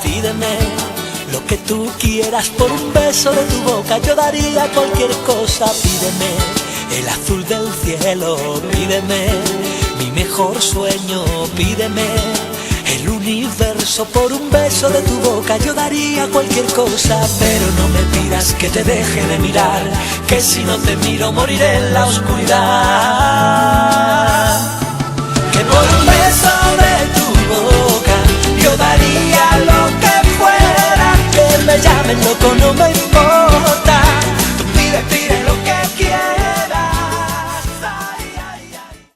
pídeme lo que tú quieras por un beso de tu boca. Yo daría cualquier cosa, pídeme el azul del cielo, pídeme mi mejor sueño, pídeme el universo por un beso de tu boca. Yo daría cualquier cosa, pero no me pidas que te deje de mirar, que si no te miro moriré en la oscuridad. Que por un beso de tu boca yo daría lo que fuera, que me llamen loco no me importa.